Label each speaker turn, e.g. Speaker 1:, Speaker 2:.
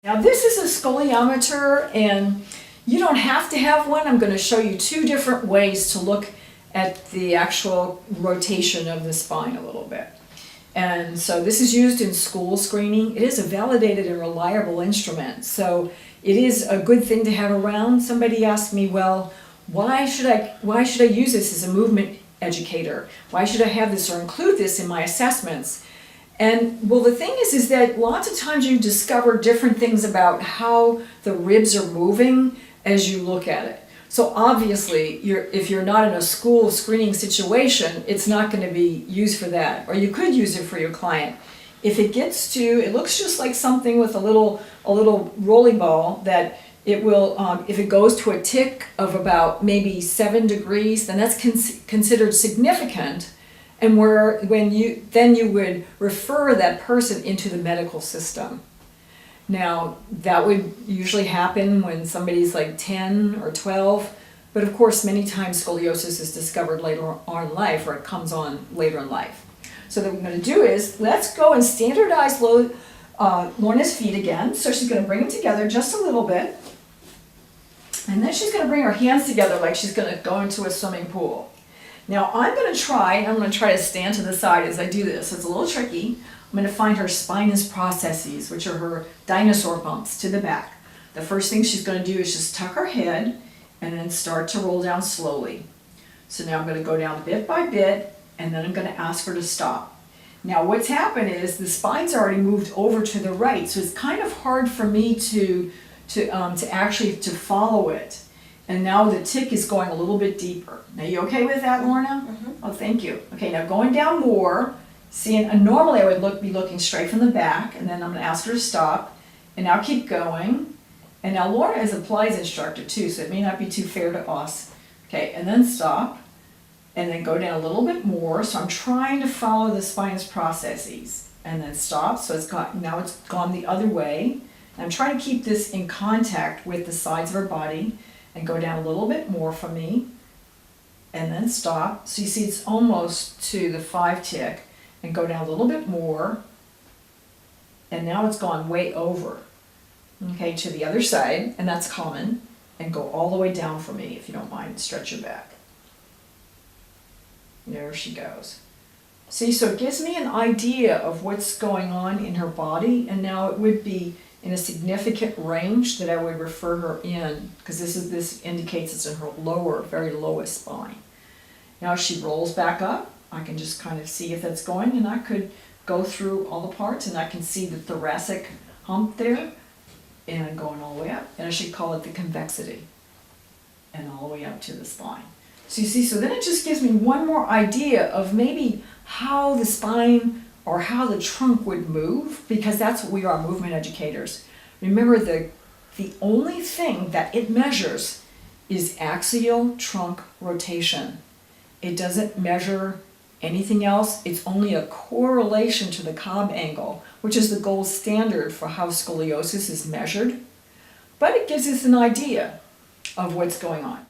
Speaker 1: Now this is a scoliometer, and you don't have to have one. I'm going to show you two different ways to look at the actual rotation of the spine a little bit. And so this is used in school screening. It is a validated and reliable instrument, so it is a good thing to have around. Somebody asked me, well, why should I use this as a movement educator? Why should I have this or include this in my assessments? And well, the thing is that lots of times you discover different things about how the ribs are moving as you look at it. So obviously, if you're not in a school screening situation, it's not going to be used for that. Or you could use it for your client. If it gets to, it looks just like something with a little rolling ball that it will, if it goes to a tick of about maybe 7 degrees, then that's considered significant. And then you would refer that person into the medical system. Now, that would usually happen when somebody's like 10 or 12, but of course many times scoliosis is discovered later on in life, or it comes on later in life. So what we're going to do is, let's go and standardize Lorna's feet again. So she's going to bring them together just a little bit, and then she's going to bring her hands together like she's going to go into a swimming pool. Now I'm going to try to stand to the side as I do this. It's a little tricky. I'm going to find her spinous processes, which are her dinosaur bumps to the back. The first thing she's going to do is just tuck her head and then start to roll down slowly. So now I'm going to go down bit by bit, and then I'm going to ask her to stop. Now what's happened is the spine's already moved over to the right, so it's kind of hard for me to actually follow it. And now the tick is going a little bit deeper. Now, you okay with that, Lorna?
Speaker 2: Mm-hmm.
Speaker 1: Oh, thank you. Okay, now going down more. See, and normally I would be looking straight from the back, and then I'm going to ask her to stop. And now keep going. And now Lorna is a Pilates instructor too, so it may not be too fair to us. Okay, and then stop. And then go down a little bit more. So I'm trying to follow the spinous processes. And then stop. So now it's gone the other way. And I'm trying to keep this in contact with the sides of her body. And go down a little bit more for me, and then stop. So you see it's almost to the 5 tick, and go down a little bit more, and now it's gone way over. Okay, to the other side, and that's common, and go all the way down for me if you don't mind. Stretch your back. There she goes. See, so it gives me an idea of what's going on in her body, and now it would be in a significant range that I would refer her in, because this indicates it's in her lower, very lowest spine. Now as she rolls back up, I can just kind of see if that's going, and I could go through all the parts, and I can see the thoracic hump there, and going all the way up, and I should call it the convexity, and all the way up to the spine. So you see, so then it just gives me one more idea of maybe how the spine or how the trunk would move, because that's what we are, movement educators. Remember, the only thing that it measures is axial trunk rotation. It doesn't measure anything else. It's only a correlation to the Cobb angle, which is the gold standard for how scoliosis is measured. But it gives us an idea of what's going on.